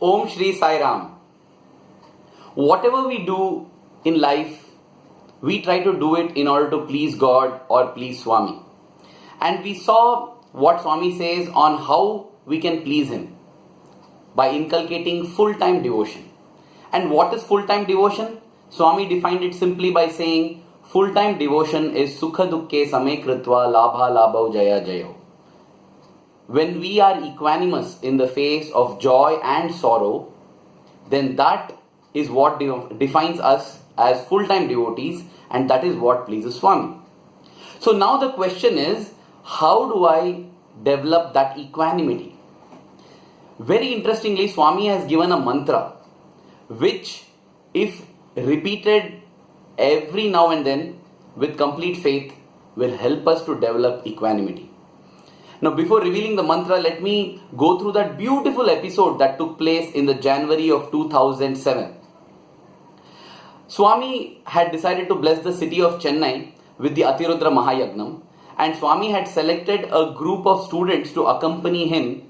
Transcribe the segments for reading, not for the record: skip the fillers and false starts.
Om Shri Sai Ram. Whatever we do in life, we try to do it in order to please God or please Swami. And we saw what Swami says on how we can please Him by inculcating full-time devotion. And what is full-time devotion? Swami defined it simply by saying, full-time devotion is sukha dukkhe same kritva labha labhau jaya jayo. When we are equanimous in the face of joy and sorrow, then that is what defines us as full-time devotees, and that is what pleases Swami. So now the question is, how do I develop that equanimity? Very interestingly, Swami has given a mantra which, if repeated every now and then with complete faith, will help us to develop equanimity. Now, before revealing the mantra, let me go through that beautiful episode that took place in the January of 2007. Swami had decided to bless the city of Chennai with the Athi Rudra Maha Yajnam, and Swami had selected a group of students to accompany him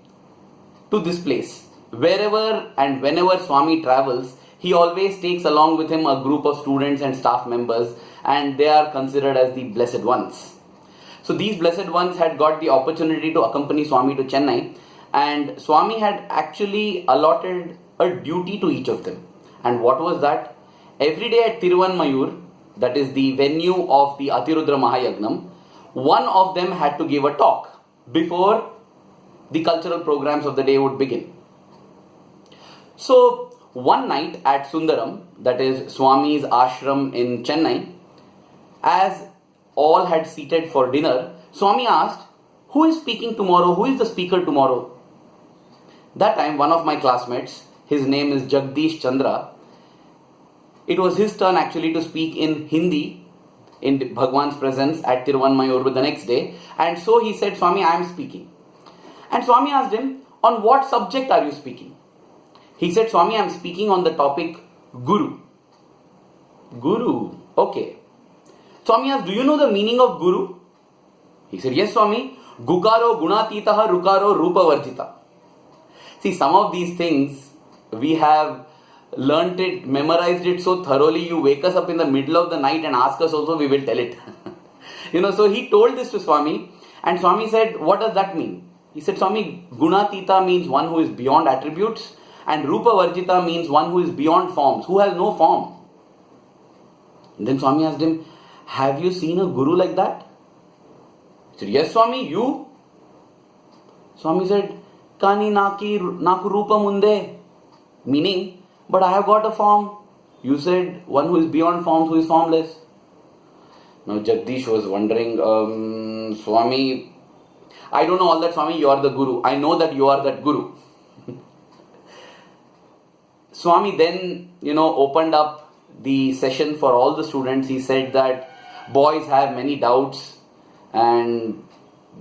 to this place. Wherever and whenever Swami travels, he always takes along with him a group of students and staff members, and they are considered as the blessed ones. So these blessed ones had got the opportunity to accompany Swami to Chennai, and Swami had actually allotted a duty to each of them. And what was that? Every day at Tiruvanmayur, that is the venue of the Athi Rudra Maha Yajnam, one of them had to give a talk before the cultural programs of the day would begin. So one night at Sundaram, that is Swami's ashram in Chennai, as all had seated for dinner, Swami asked, who is speaking tomorrow? Who is the speaker tomorrow? That time, one of my classmates, his name is Jagdish Chandra, it was his turn actually to speak in Hindi in Bhagawan's presence at Tiruvanmayur the next day. And so he said, Swami, I am speaking. And Swami asked him, on what subject are you speaking? He said, Swami, I am speaking on the topic Guru. Guru, okay. Swami asked, do you know the meaning of Guru? He said, yes, Swami. Gukaro gunatitaha rukaro rupa varjita. See, some of these things we have learnt it, memorized it so thoroughly, you wake us up in the middle of the night and ask us also, we will tell it. So he told this to Swami, and Swami said, what does that mean? He said, Swami, gunatita means one who is beyond attributes, and rupa varjita means one who is beyond forms, who has no form. And then Swami asked him, have you seen a guru like that? He said, yes, Swami, you? Swami said, Kani naku rupa munde. Meaning, but I have got a form. You said one who is beyond forms, who is formless. Now Jagdish was wondering, Swami, I don't know all that, Swami, you are the guru. I know that you are that guru. Swami then, opened up the session for all the students. He said that boys have many doubts and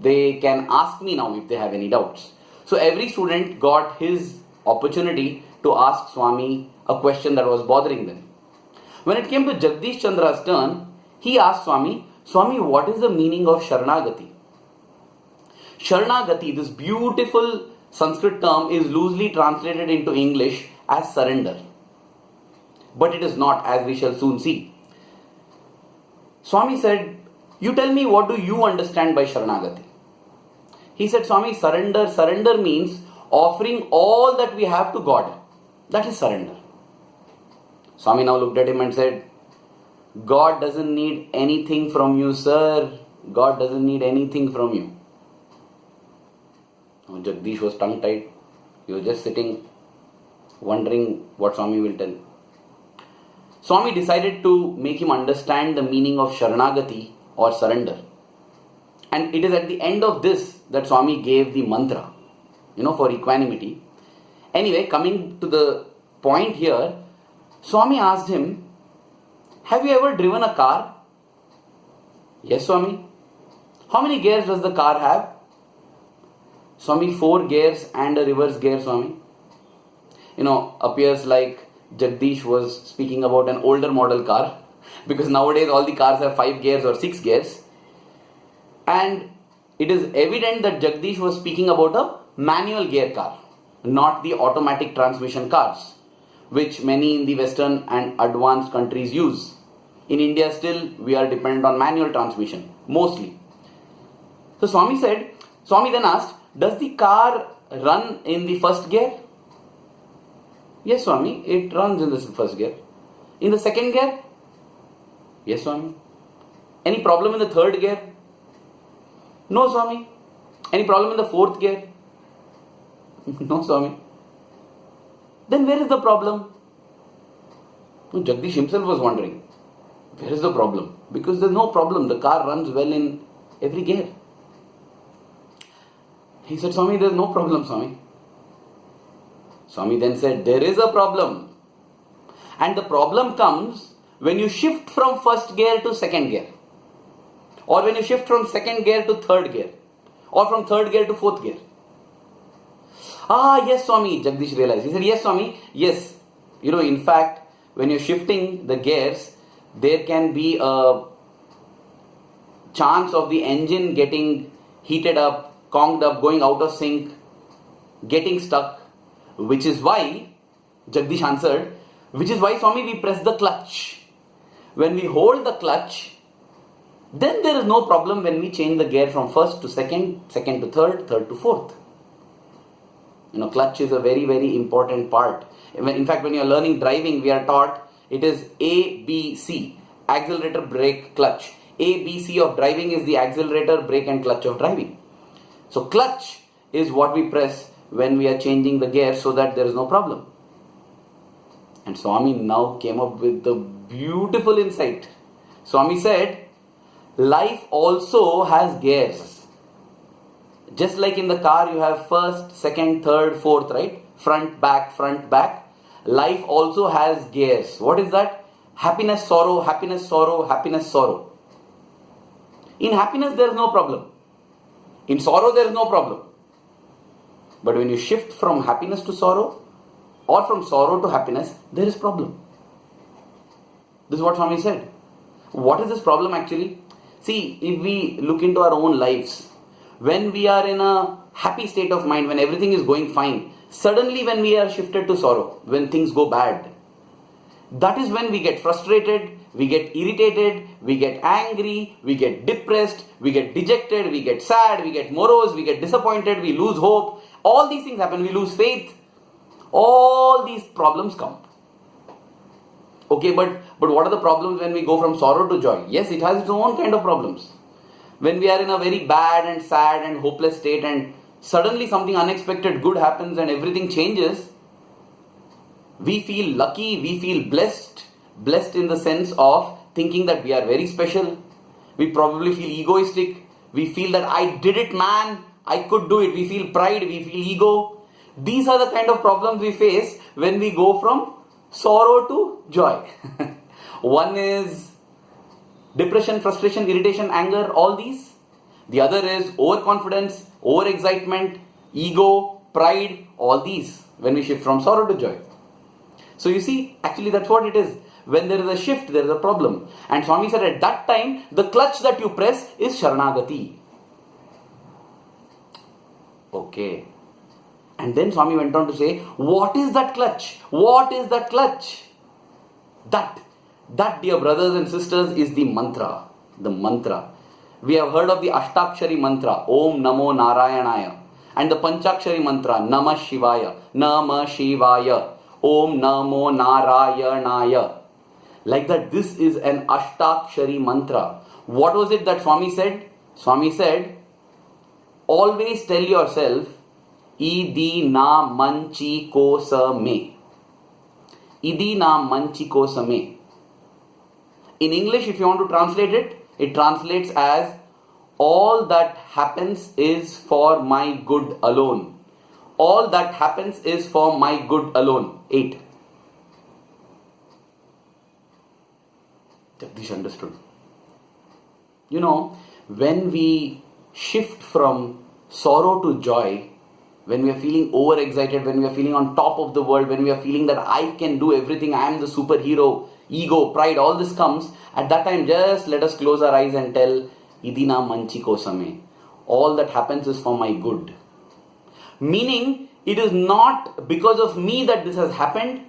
they can ask me now if they have any doubts. So every student got his opportunity to ask Swami a question that was bothering them. When it came to Jagdish Chandra's turn, he asked Swami, Swami, what is the meaning of Sharanagati? Sharanagati, this beautiful Sanskrit term, is loosely translated into English as surrender. But it is not, as we shall soon see. Swami said, you tell me, what do you understand by Sharanagati? He said, Swami, surrender means offering all that we have to God. That is surrender. Swami now looked at him and said, God doesn't need anything from you, sir. God doesn't need anything from you. Now Jagdish was tongue-tied. He was just sitting, wondering what Swami will tell. Swami decided to make him understand the meaning of Sharanagati or surrender. And it is at the end of this that Swami gave the mantra, for equanimity. Anyway, coming to the point here, Swami asked him, have you ever driven a car? Yes, Swami. How many gears does the car have? Swami, 4 gears and a reverse gear, Swami. Appears like Jagdish was speaking about an older model car, because nowadays all the cars have 5 gears or 6 gears. And it is evident that Jagdish was speaking about a manual gear car. not the automatic transmission cars, which many in the Western and advanced countries use. In India still we are dependent on manual transmission, mostly. So Swami then asked, does the car run in the first gear? Yes, Swami, it runs in the first gear. In the second gear? Yes, Swami. Any problem in the third gear? No, Swami. Any problem in the fourth gear? No, Swami. Then where is the problem? Jagdish himself was wondering, where is the problem? Because there is no problem. The car runs well in every gear. He said, Swami, there is no problem, Swami. Swami then said, there is a problem. And the problem comes when you shift from first gear to second gear. Or when you shift from second gear to third gear. Or from third gear to fourth gear. Yes, Swami, Jagdish realized. He said, yes, Swami, yes. In fact, when you're shifting the gears, there can be a chance of the engine getting heated up, conked up, going out of sync, getting stuck, which is why, Jagdish answered, which is why, Swami, we press the clutch. When we hold the clutch, then there is no problem when we change the gear from first to second, second to third, third to fourth. Clutch is a very, very important part. In fact, when you are learning driving, we are taught it is ABC, accelerator, brake, clutch. ABC of driving is the accelerator, brake and clutch of driving. So clutch is what we press when we are changing the gear so that there is no problem. And Swami now came up with the beautiful insight. Swami said, life also has gears. Just like in the car you have first, second, third, fourth, right? Front, back, front, back. Life also has gears. What is that? Happiness, sorrow, happiness, sorrow, happiness, sorrow. In happiness there is no problem. In sorrow there is no problem. But when you shift from happiness to sorrow or from sorrow to happiness, there is problem. This is what Swami said. What is this problem actually? See, if we look into our own lives, when we are in a happy state of mind, when everything is going fine, suddenly when we are shifted to sorrow, when things go bad, that is when we get frustrated, we get irritated, we get angry, we get depressed, we get dejected, we get sad, we get morose, we get disappointed, we lose hope. All these things happen, we lose faith. All these problems come. Okay, but what are the problems when we go from sorrow to joy? Yes, it has its own kind of problems. When we are in a very bad and sad and hopeless state and suddenly something unexpected good happens and everything changes, we feel lucky, we feel blessed. Blessed in the sense of thinking that we are very special. We probably feel egoistic. We feel that I did it, man. I could do it. We feel pride, we feel ego. These are the kind of problems we face when we go from sorrow to joy. One is depression, frustration, irritation, anger, all these. The other is overconfidence, overexcitement, ego, pride, all these when we shift from sorrow to joy. So you see, actually that's what it is. When there is a shift, there is a problem. And Swami said at that time, the clutch that you press is Sharanagati. Okay. And then Swami went on to say, what is that clutch? What is that clutch? That, dear brothers and sisters, is the mantra. The mantra. We have heard of the Ashtakshari mantra, Om Namo Narayanaya. And the Panchakshari mantra, Namah Shivaya. Namah Shivaya. Om Namo Narayanaya. Like that, this is an Ashtakshari mantra. What was it that Swami said? Swami said, always tell yourself, Idi na manchi ko sa me. Idi na manchi ko sa me. In English, if you want to translate it, it translates as, all that happens is for my good alone. All that happens is for my good alone. 8. Jagdish understood. When we shift from sorrow to joy, when we are feeling overexcited, when we are feeling on top of the world, when we are feeling that I can do everything, I am the superhero, ego, pride, all this comes, at that time just let us close our eyes and tell, Idina manchi ko same. All that happens is for my good. Meaning, it is not because of me that this has happened.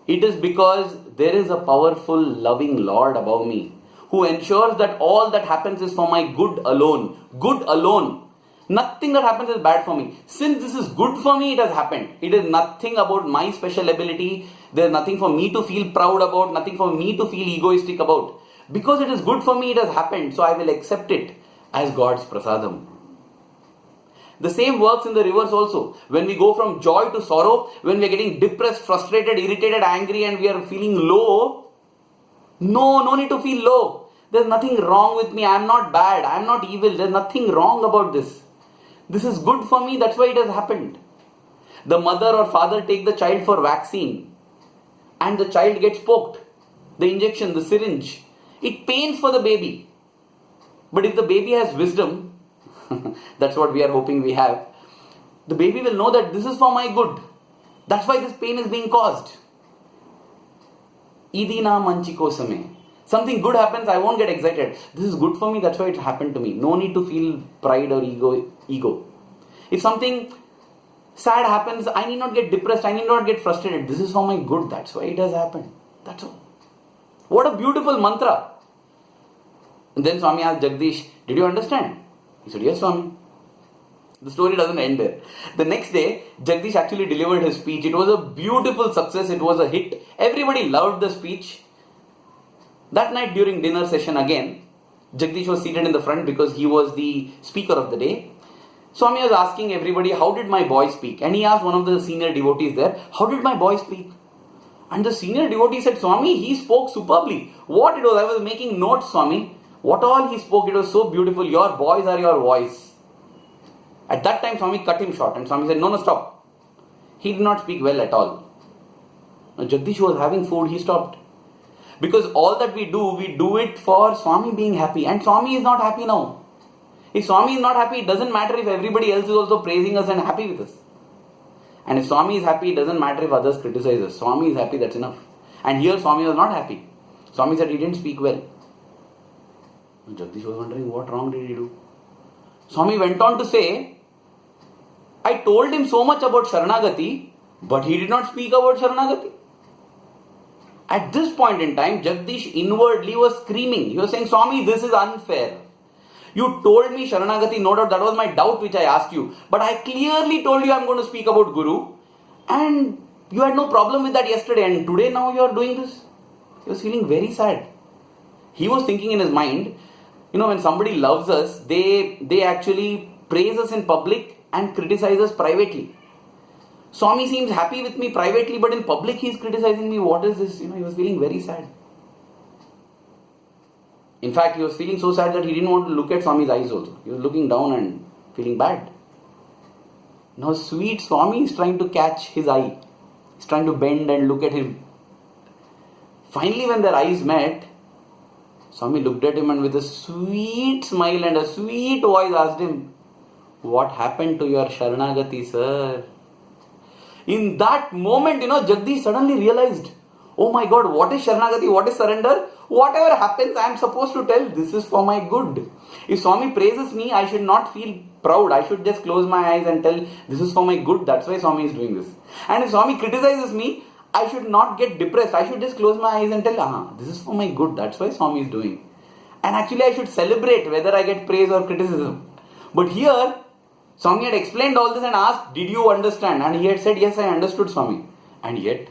It is because there is a powerful, loving Lord above me who ensures that all that happens is for my good alone. Good alone. Nothing that happens is bad for me. Since this is good for me, it has happened. It is nothing about my special ability. There is nothing for me to feel proud about, nothing for me to feel egoistic about. Because it is good for me, it has happened. So I will accept it as God's prasadam. The same works in the reverse also. When we go from joy to sorrow, when we are getting depressed, frustrated, irritated, angry, and we are feeling low, no need to feel low. There's nothing wrong with me. I am not bad. I am not evil. There's nothing wrong about this. This is good for me. That's why it has happened. The mother or father take the child for vaccine and the child gets poked. The injection, the syringe. It pains for the baby. But if the baby has wisdom, that's what we are hoping we have, the baby will know that this is for my good. That's why this pain is being caused. Idina manchi kosame. Something good happens, I won't get excited. This is good for me, that's why it happened to me. No need to feel pride or ego. If something sad happens, I need not get depressed, I need not get frustrated. This is for my good, that's why it has happened. That's all. What a beautiful mantra. And then Swami asked Jagdish, did you understand? He said, yes, Swami. The story doesn't end there. The next day, Jagdish actually delivered his speech. It was a beautiful success. It was a hit. Everybody loved the speech. That night during dinner session again, Jagdish was seated in the front because he was the speaker of the day. Swami was asking everybody, how did my boy speak? And he asked one of the senior devotees there, how did my boy speak? And the senior devotee said, Swami, he spoke superbly. What it was, I was making notes, Swami. What all he spoke, it was so beautiful. Your boys are your voice. At that time, Swami cut him short and Swami said, no, stop. He did not speak well at all. Now, Jagdish was having food, he stopped. Because all that we do it for Swami being happy. And Swami is not happy now. If Swami is not happy, it doesn't matter if everybody else is also praising us and happy with us. And if Swami is happy, it doesn't matter if others criticize us. Swami is happy, that's enough. And here Swami was not happy. Swami said he didn't speak well. Jagdish was wondering what wrong did he do. Swami went on to say, I told him so much about Sharanagati, but he did not speak about Sharanagati. At this point in time, Jagdish inwardly was screaming. He was saying, Swami, this is unfair. You told me Sharanagati, no doubt, that was my doubt which I asked you. But I clearly told you I am going to speak about Guru. And you had no problem with that yesterday. And today now you are doing this. He was feeling very sad. He was thinking in his mind, when somebody loves us, they actually praise us in public and criticize us privately. Swami seems happy with me privately, but in public he is criticizing me. What is this? He was feeling very sad. In fact, he was feeling so sad that he didn't want to look at Swami's eyes also. He was looking down and feeling bad. Now sweet Swami is trying to catch his eye. He's trying to bend and look at him. Finally, when their eyes met, Swami looked at him and with a sweet smile and a sweet voice asked him, what happened to your Sharanagati, sir? In that moment, Jagdish suddenly realized, oh my God, what is Sharanagati? What is surrender? Whatever happens, I am supposed to tell, this is for my good. If Swami praises me, I should not feel proud. I should just close my eyes and tell, this is for my good. That's why Swami is doing this. And if Swami criticizes me, I should not get depressed. I should just close my eyes and tell, this is for my good. That's why Swami is doing. And actually, I should celebrate whether I get praise or criticism. But here, Swami had explained all this and asked, did you understand? And he had said, yes, I understood, Swami. And yet,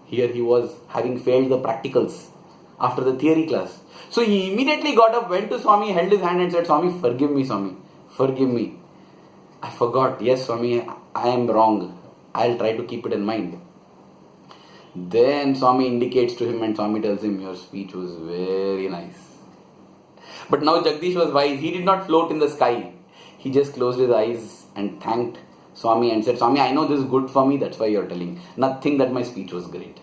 here he was having failed the practicals after the theory class. So he immediately got up, went to Swami, held his hand and said, Swami, forgive me, Swami. Forgive me. I forgot. Yes, Swami, I am wrong. I'll try to keep it in mind. Then Swami indicates to him and Swami tells him, your speech was very nice. But now Jagdish was wise. He did not float in the sky. He just closed his eyes and thanked Swami and said, Swami, I know this is good for me. That's why you're telling. Nothing that my speech was great.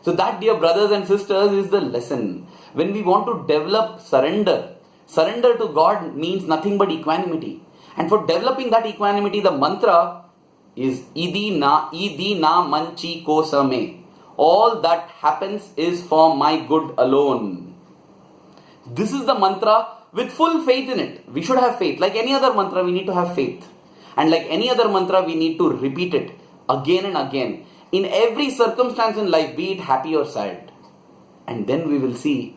So that, dear brothers and sisters, is the lesson. When we want to develop surrender to God means nothing but equanimity. And for developing that equanimity, the mantra is Idi na manchi kosame. All that happens is for my good alone. This is the mantra with full faith in it. We should have faith. Like any other mantra, we need to have faith. And like any other mantra, we need to repeat it again and again in every circumstance in life, be it happy or sad. And then we will see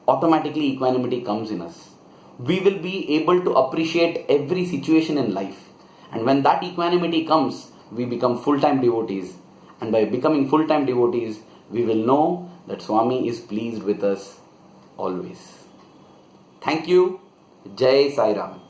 automatically equanimity comes in us. We will be able to appreciate every situation in life. And when that equanimity comes, we become full-time devotees. And by becoming full-time devotees, we will know that Swami is pleased with us always. Thank you. Jai Sai Ram.